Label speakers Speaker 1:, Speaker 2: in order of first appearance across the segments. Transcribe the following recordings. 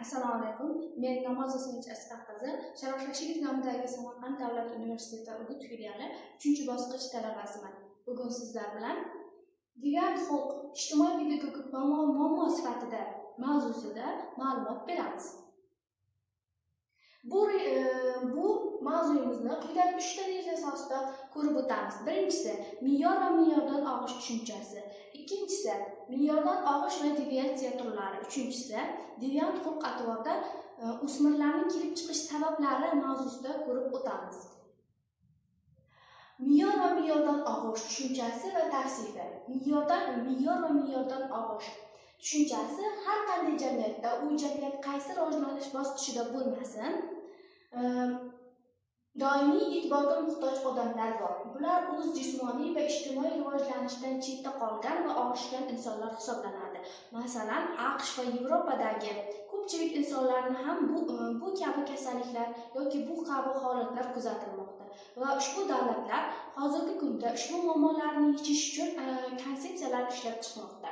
Speaker 1: Assalomu alaykum. Men Namozov Sevinch Asqar qizi, Sharof-Rashidov nomidagi Samarqand davlat universiteti Urgut filiali 3-bosqich talabasiman. Bugun sizlar bilan deviant xulq ijtimoiy pedagogik muammo sifatida mavzusida ma'lumot beramiz. Bu mavzuyimizni quyidagi 3 ta reja asosida ko'rib o'tamiz. Birinchisi me'yor va me'yordan og'ish tushunchasi. Ikkinchisi me'yordan og'ish va deviatsiya turlari. Uchinchisi deviant xulq atvorida o'smirlarning kelib chiqish sabablari mavzusida ko'rib o'tamiz. Me'yor va me'yordan og'ish tushunchasi va tavsifi. Me'yor va me'yordan og'ish tushunchasi har qanday jamiyatda u jamiyat qaysi rivojlanish bosqichida bo'lmasin, doimiy e'tiborga muhtoj odamlar bor. Bular o'z jismoniy va ijtimoiy rivojlanishdan chetda qolgan va og'ishgan insonlar hisoblanadi. Masalan, AQSh va Yevropadagi ko'pchilik insonlarni ham bu kabi kasalliklar yoki bu kabi holatlar kuzatilmoqda. Va ushbu davlatlar hozirgi kunda ushbu muammolarni yechish uchun konsepsiyalar ishlab chiqmoqda.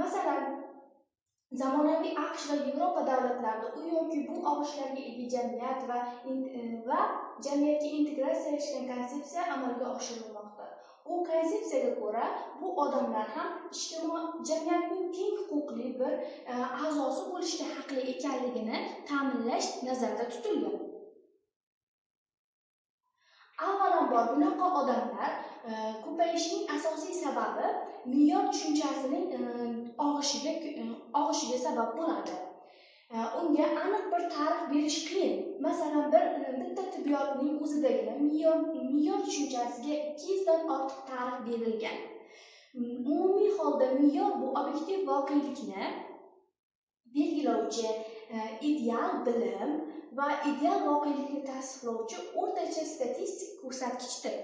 Speaker 1: Masalan, zamonaviy AQSh va Yevropa davlatlarida u yoki bu og'ishlarga ega jamiyat va jamiyatga integratsiyalashgan konsepsiya amalga oshirilmoqda. U konsepsiyaga ko'ra bu odamlar ham jamiyatning teng huquqli bir a'zosi bo'lishga haqli ekanligini ta'minlash nazarda tutilgan. Avvalambor bunaqa odamlar ko'payishining asosiy sababi me'yor tushunchasining og'ishiga sabab bo'ladi. Unga aniq bir ta'rif berish qiyin. Masalan, bitta tibbiyotning o'zidagina me'yor tushunchasiga 200 dan ortiq ta'rif berilgan. Umumiy holda me'yor bu obyektiv voqelikni belgilovchi ideal bilim va ideal voqelikni tasdiqlovchi o'rtacha statistik ko'rsatkichdir.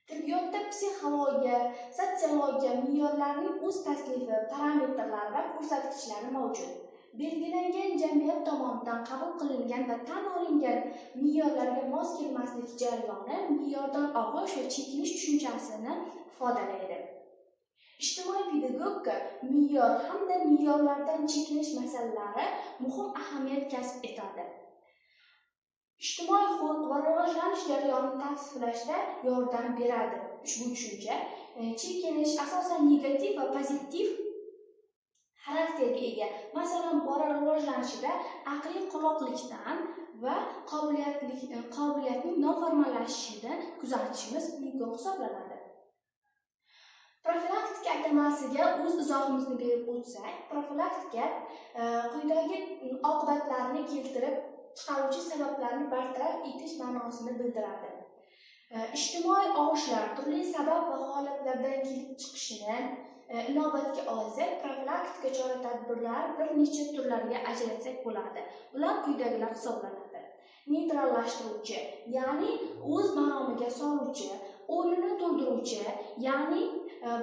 Speaker 1: Tibbiyotda psixologiya, sotsiologiya me'yorlarining o'z tasnifi, parametrlari va ko'rsatkichlari mavjud. Belgilangan jamiyat tomonidan qabul qilingan va tan olingan me'yorlarga mos kelmaslik jarayoni me'yordan og'ish va chekinish tushunchasini ifodalaydi. Ijtimoiy pedagogika me'yor hamda me'yorlardan chekinish masalalari muhim ahamiyat kasb etadi. Ijtimoiy xulq va rivojlanish jarayonini tavsiflashda yordam beradi. Ushbu tushuncha chekinish asosan negativ va pozitiv xarakterga ega. Masalan, bola rivojlanishida aqliy quloqlikdan va qobiliyatning noformallashishidan kuzatishimiz mumkin hisoblanadi. Profilaktika atamasiga o'z izohimizni berib o'tsak, profilaktika quyidagi oqibatlarni keltirib chiqaruvchi sabablarni bartaraf etish ma'nosini bildiradi. Ijtimoiy og'ishlar turli sabab va holatlardan kelib chiqishini inobatga olsak, profilaktika chora-tadbirlar bir necha turlarga ajratsak bo'ladi. Bular quyidagilar hisoblanadi. Neytrallashtiruvchi, ya'ni o'z maromiga soluvchi, o'rnini to'ldiruvchi, ya'ni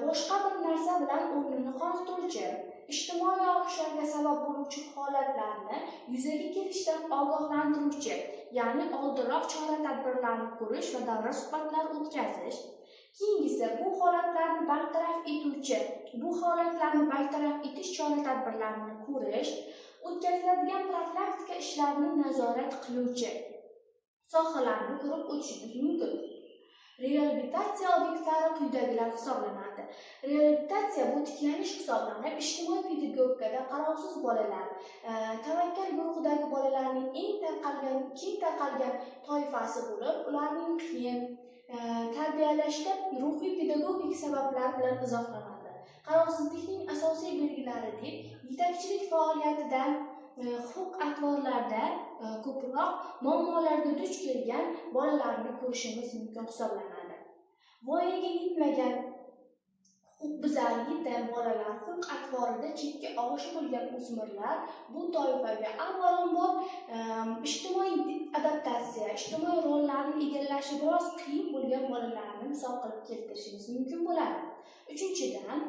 Speaker 1: boshqa bir narsa bilan o'rnini qoniqtiruvchi, ijtimoiy og'ishlarga sabab bo'luvchi holatlarni yuzaga kelishidan ogohlantiruvchi, ya'ni oldinroq chora-tadbirlarni ko'rish va davra suhbatlari o'tkazish. Keyingisi bu holatlarni bartaraf etish chora-tadbirlarini ko'rish, o'tkaziladigan profilaktika ishlarini nazorat qiluvchi sohalarni ko'rib o'tishimiz mumkin. Reabilitatsiya obyektlari quyidagilar hisoblanadi. Reabilitatsiya bu tiklanish hisoblanib, ijtimoiy pedagogikada qarovsiz bolalar, tavakkal guruhidagi bolalarning keng tarqalgan toifasi bo'lib, ularning qiyin tarbiyalashda ruhiy pedagogik sabablar bilan izohlanadi. Qarovsizlikning asosiy belgilari deb yetakchilik faoliyatidan xulq-atvorlarda ko'proq muammolarga duch kelgan bolalarni ko'rishimiz mumkin hisoblanadi. Voyaga yetmagan huquqbuzar yetim bolalar, xulq-atvorida chetga og'ishi bo'lgan o'smirlar bu toifaga avvalambor ijtimoiy adaptatsiya, ijtimoiy rollarni egallashi biroz qiyin bo'lgan bolalarni misol qilib keltirishimiz mumkin bo'ladi. Uchinchidan,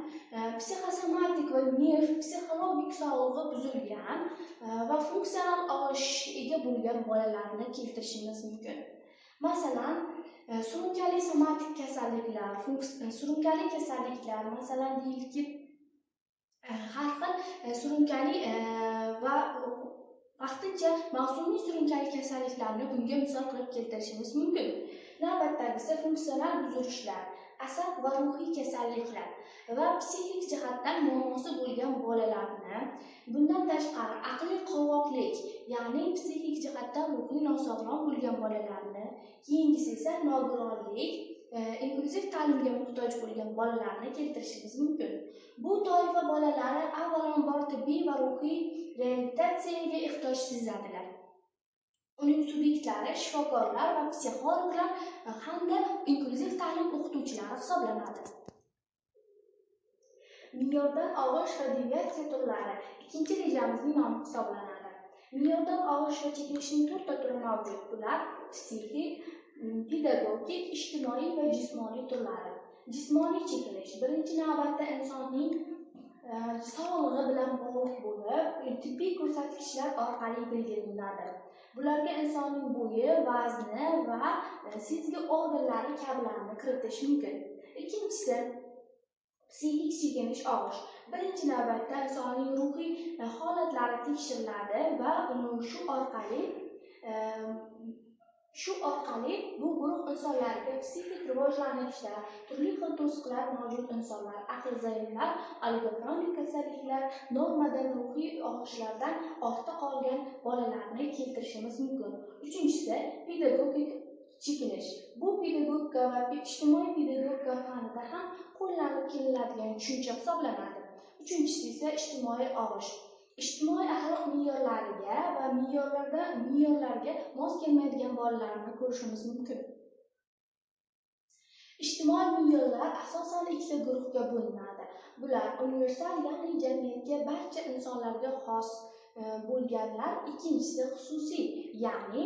Speaker 1: psixosomatik va nerv psixologik sog'lig'i buzilgan va funksional og'ishga ega bo'lgan bolalarni keltirishimiz mumkin. Masalan, surunkali somatik kasalliklar, surunkali kasalliklar, masalan, deyilki, har xil surunkali va qancha mavsumiy surunkali kasalliklarni bunga misol qilib keltirishimiz mumkin. Navbatdagisi funksional buzilishlar, asab va ruhiy kasalliklar va psixik jihatdan muammosi bo'lgan bolalarni, bundan tashqari aqliy qolvoqlik, ya'ni psixik jihatdan ruhiy nosog'lom bo'lgan bolalarni, keyingisi esa nogironlik, inklyuziv ta'limga muhtoj bo'lgan bolalarni keltirishimiz mumkin. Bu toifa bolalari avvalambor tibbiy va ruhiy reabilitatsiyaga ehtiyoj sezadilar. Uning subyektlari shifokorlar va psixologlar hamda inklyuziv ta'lim o'qituvchilari hisoblanadi. Me'yordan og'ish va deviatsiya turlari ikkinchi rejamizning nomi hisoblanadi. Me'yordan og'ish va chekilishning 4 ta turi mavjud. Bular psixik, pedagogik, ijtimoiy va jismoniy turlari. Jismoniy chekilish birinchi navbatda insonning sog'lig'i bilan bog'liq bo'lib, tibbiy ko'rsatkichlar orqali belgilanadi. Bularga insonning bo'yi, vazni va sezgi organlari kabilarni kiritish mumkin. Ikkinchisi psixik chekinish og'ish. Birinchi navbatda insonning ruhiy holatlari tekshiriladi va shu orqali bu guruh insonlarga psixik rivojlanishda turli xil to'siqlar mavjud insonlar, aqli zaiflar, oligofrenik kasalliklar, normadan ruhiy og'ishlardan ortda qolgan bolalarni keltirishimiz mumkin. Uchinchisi pedagogik chekinish. Bu pedagogika va ijtimoiy pedagogika fanida ham qo'llanib kelinadigan tushuncha hisoblanadi. Uchinchisi esa ijtimoiy og'ish. Ijtimoiy axloq me'yorlariga va me'yorlarga mos kelmaydigan bolalarni ko'rishimiz mumkin. Ijtimoiy me'yorlar asosan ikkita guruhga bo'linadi. Bular universal, ya'ni jamiyatga barcha insonlarga xos bo'lganlar, ikkinchisi xususiy, ya'ni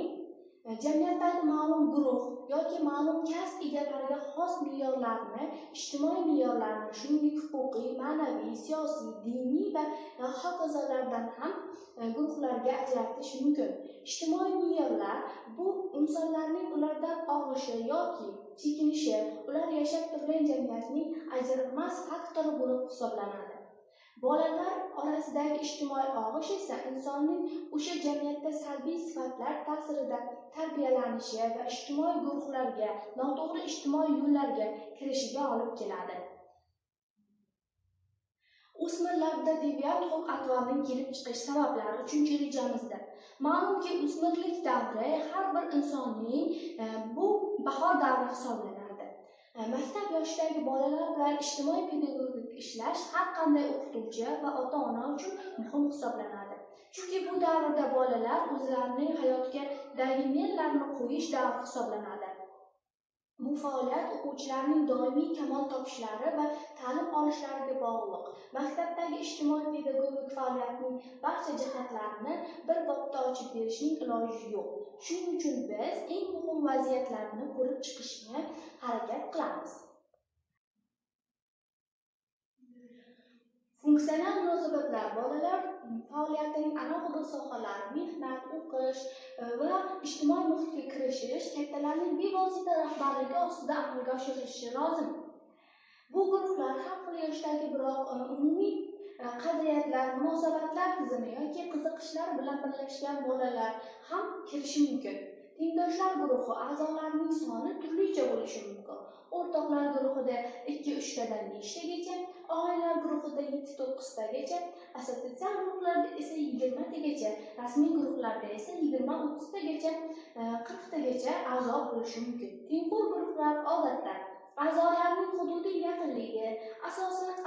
Speaker 1: jamiyatdagi ma'lum guruh yoki ma'lum kasb egalariga xos me'yorlarni, ijtimoiy me'yorlarni, shuningdek huquqiy, ma'naviy, siyosiy, diniy va hokazolardan ham guruhlarga ajratish mumkin. Ijtimoiy me'yorlar bu insonlarning ulardan og'ishi yoki chekinishi, ular yashab turgan jamiyatning ajralmas faktori bo'lib hisoblanadi. Bolalar orasidagi ijtimoiy og'ish esa insonning o'sha jamiyatda salbiy sifatlar ta'sirida tarbiyalanishi va ijtimoiy guruhlarga, noto'g'ri ijtimoiy yo'llarga kirishiga olib keladi. O'smirlarda deviant xulq-atvorning kelib chiqish sabablari 3-rejamizda. Ma'lumki, o'smirlik davri har bir insonning bu bahor davri hisoblanadi. Maktab yoshidagi bolalar bilan ijtimoiy pedagogik ishlash har qanday o'qituvchi va ota-ona uchun muhim hisoblanadi. Chunki bu davrda bolalar o'zlarining hayotga yo'llarni qo'yish davri hisoblanadi. Bu faoliyat o'quvchilarning doimiy kamol topishlari va ta'lim olishlariga bog'liq. Maktabdagi ijtimoiy pedagogik faoliyatning barcha jihatlarini bir vaqtda ochib berishning iloji yo'q. Shuning uchun biz eng muhim vaziyatlarni ko'rib chiqishga harakat qilamiz. Funksional munosabatlar bolalar faoliyatining alohida sohalari, mehnat, o'qish va ijtimoiy muhitga kirishish kattalarning bevosita rahbarligi ostida amalga oshirilishi lozim. Bu guruhlar har xil yoshdagi biroq umumiy qadriyatlar, munosabatlar tizimi yoki qiziqishlar bilan birlashgan bolalar ham kirishi mumkin. Tengdoshlar guruhi a'zolarining soni turlicha bo'lishi mumkin. O'rtoqlar guruhida 2-3 tadan 5 tagacha, oilalar guruhida 7-9 tagacha, assotsiatsiya guruhlarda esa 20 tagacha, rasmiy guruhlarda esa 20-30 tagacha, 40 tagacha a'zo bo'lishi mumkin. Tengqur guruhlar odatda a'zolarning hududiy yaqinligi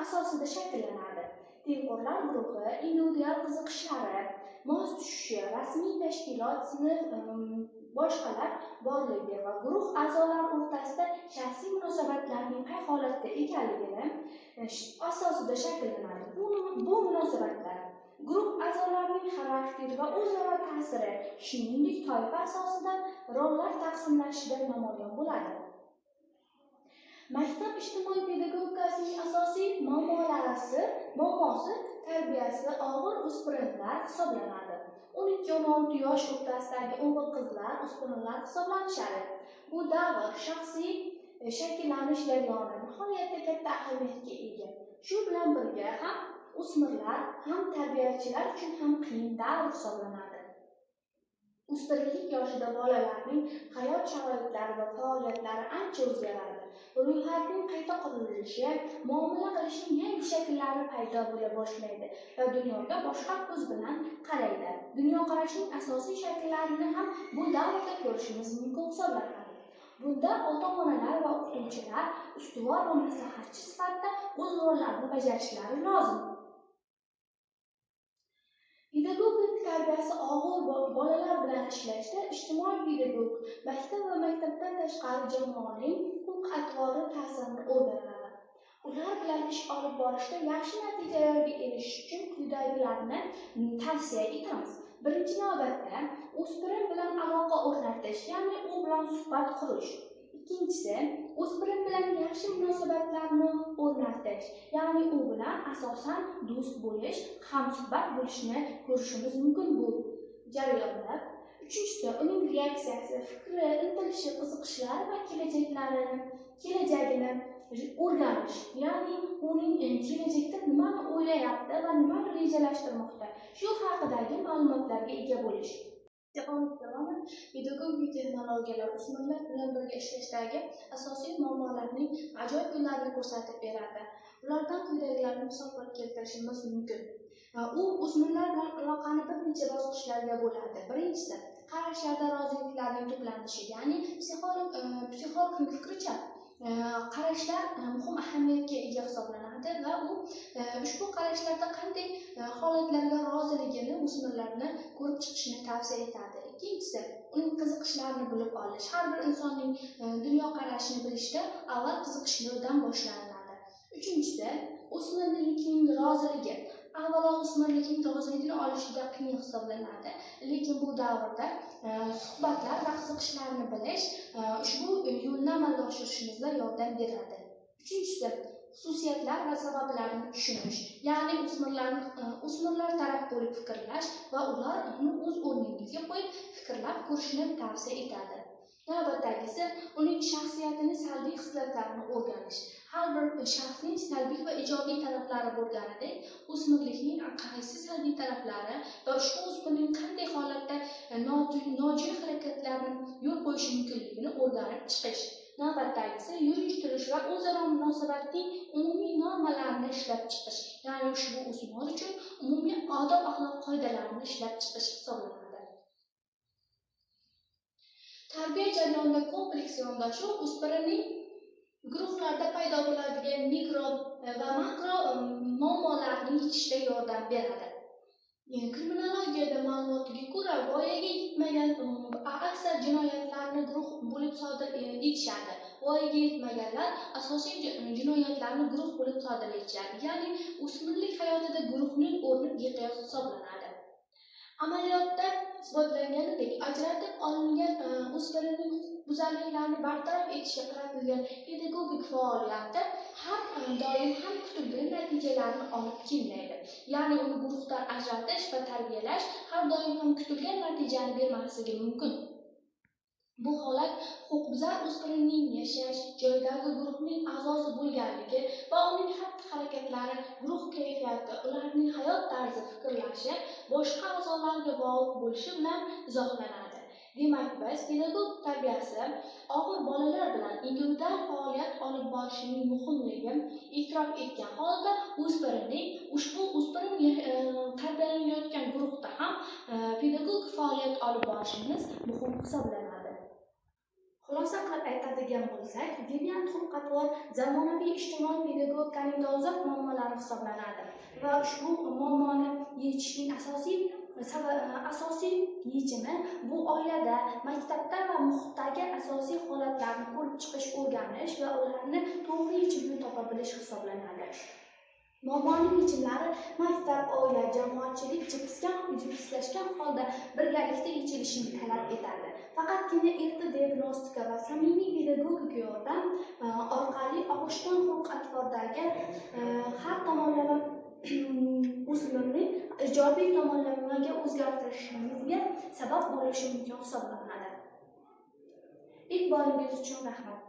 Speaker 1: asosida shakllanadi. Tengqurlar guruhi individual qiziqishlari, mos tushishi, rasmiy tashkilot, sinf, boshqalar borligi va guruh a'zolari o'rtasida shaxsiy munosabatlarning qay holatda ekanligini asosida shakllanadi. Bu munosabatlar guruh a'zolarining xarakteri va o'zaro ta'siri, shuningdek toifa asosidan rollar taqsimlashidan namoyon bo'ladi. Maktab ijtimoiy pedagogikasining asosiy muammosi tarbiyasi og'ir o'spirinlar hisoblanadi. 12-16 yosh o'rtasidagi o'g'il qizlar, o'spirinlar hisoblanishadi. Bu davr shaxsiy shakllanish jarayoni nihoyatda katta ahamiyatga ega. Shu bilan birga ham o'smirlar ham tarbiyachilar uchun ham qiyin davr hisoblanadi. O'spirinlik yoshida bolalarning hayot sharoitlari va faoliyatlari ancha o'zgaradi. Ro'yxatning qayta qurilishi, muomala qilishning yangi shakllari paydo bo'la boshlaydi va dunyoga boshqa ko'z bilan qaraydi. Dunyoqarashning asosiy shakllarini ham bu davrda ko'rishimiz mumkin hisoblanadi. Bunda ota-onalar va o'qituvchilar ustuvor va maslahatchi sifatida o'z rollarini bajarishlari lozim. Pedagogik tarbiyasi og'ir bolalar bilan ishlashda ijtimoiy pedagog maktab va maktabdan tashqari jamoaning xulq-atvori ta'sirini o'rganadi. Ular bilan ish olib borishda yaxshi natijalarga erishish uchun quyidagilarni tavsiya etamiz. Birinchi navbatda o'spirin bilan aloqa o'rnatish, ya'ni u bilan suhbat qurish. Ikkinchisi, o'spirin bilan yaxshi munosabatlarni o'rnatish, ya'ni u bilan asosan do'st bo'lish, hamsuhbat bo'lishni ko'rishimiz mumkin bu jarayonda. Uchinchisi, uning reaksiyasi, fikri, intilishi, qiziqishlari va kelajagini o'rganish, ya'ni uning kelajakda nimani o'ylayapti va nimani rejalashtirmoqda, shu haqidagi ma'lumotlarga ega bo'lish. Pedagogik texnologiyalar o'smirlar bilan birga ishlashdagi asosiy muammolarning ajoyib yo'llarini ko'rsatib beradi. Ulardan quyidagilarni misolga keltirishimiz mumkin. U o'smirlar bilan aloqani bir necha bosqichlarga bo'ladi. Birinchisi, qarashlarda roziliklarning to'planishi, ya'ni psixologning fikricha qarashlar muhim ahamiyatga ega hisoblanadi va u ushbu qarashlarda qanday holatlarga roziligini o'smirlarni ko'rib chiqishni tavsiya etadi. Ikkinchisi, uning qiziqishlarini bilib olish. Har bir insonning dunyoqarashini bilishda avval qiziqishlardan boshlanadi. Uchinchisi, o'smirlikning roziligi. Avvalo o'smirlikning roziligini olish juda qiyin hisoblanadi, lekin bu davrda suhbatlar va qiziqishlarni bilish ushbu yo'lni amalga oshirishimizga yordam beradi. Uchinchisi, xususiyatlar va sabablarni tushunish, ya'ni o'smirlar taraf bo'lib fikrlash va ularni o'z o'rniga qo'yib fikrlab ko'rishni tavsiya etadi. Navbatdagisi, uning shaxsiyatini, salbiy xislatlarini o'rganish. Har bir shaxsning salbiy va ijobiy taraflari bo'lganidek, o'smirlikning qaysi salbiy taraflari va ushbu o'smirning qanday holatda nojo'ya harakatlarni yo'l qo'yishi mumkinligini o'rganib chiqish. Navbatdagisi, yurish-turish va o'zaro munosabatning umumiy normalarini ishlab chiqish, ya'ni ushbu o'smir uchun umumiy odob-axloq qoidalarini ishlab chiqish hisoblanadi. Tarbiya jarayonida kompleks yondashuv o'spirinning guruhlarda paydo bo'ladigan mikro va makro muammolarni yechishda yordam beradi. Kriminologiyada ma'lumotiga ko'ra, voyaga yetmagan aksar jinoyatlarni guruh bo'lib sodir etishadi. Voyaga yetmaganlar asosiy jinoyatlarni guruh bo'lib sodir etishadi. Ya'ni o'smirlik hayotida guruhning o'rni beqiyos hisoblanadi. Amaliyotda isbotlanganidek, ajratib olingan o'spirinning buzarliklarni bartaraf etishga qaratilgan pedagogik faoliyati har doim ham kutilgan natijalarni olib kelmaydi. Ya'ni uni guruhdan ajratish va tarbiyalash har doim ham kutilgan natijani bermasligi mumkin. Bu holat huquqbuzar o'spirinning yashash joyidagi guruhning a'zosi bo'lganligi va uning xatti-harakatlari, guruh kayfiyati, ularning hayot tarzi, fikrlashi boshqa a'zolarga bog'liq bo'lishi bilan izohlanadi. Demak, biz pedagog tarbiyasi og'ir bolalar bilan individual faoliyat olib borishining muhimligini e'tirof etgan holda ushbu o'spirin tarbiyalanayotgan guruhda ham pedagogik faoliyat olib borishimiz muhim hisoblanadi. Xulosa qilib aytadigan bo'lsak, deviant xulq-atvor zamonaviy ijtimoiy pedagogikaning dolzarb muammolari hisoblanadi va ushbu muammoni yechishning asosiy yechimi bu oilada, maktabda va muhitdagi asosiy holatlarni ko'rib chiqish, o'rganish va ularni to'g'ri yechimini topa bilish hisoblanadi. Muammoning yechimlari maktab, oila, jamoatchilik jipslashgan holda birgalikda yechilishini talab etadi. Faqatgina erta diagnostika va samimiy pedagogik yordam orqali og'ishgan xulq-atvordagi har tomonlama o'smirning ijobiy tomonlamaga o'zgartirishimizga sabab bo'lishi mumkin hisoblanadi. E'tiboringiz uchun rahmat.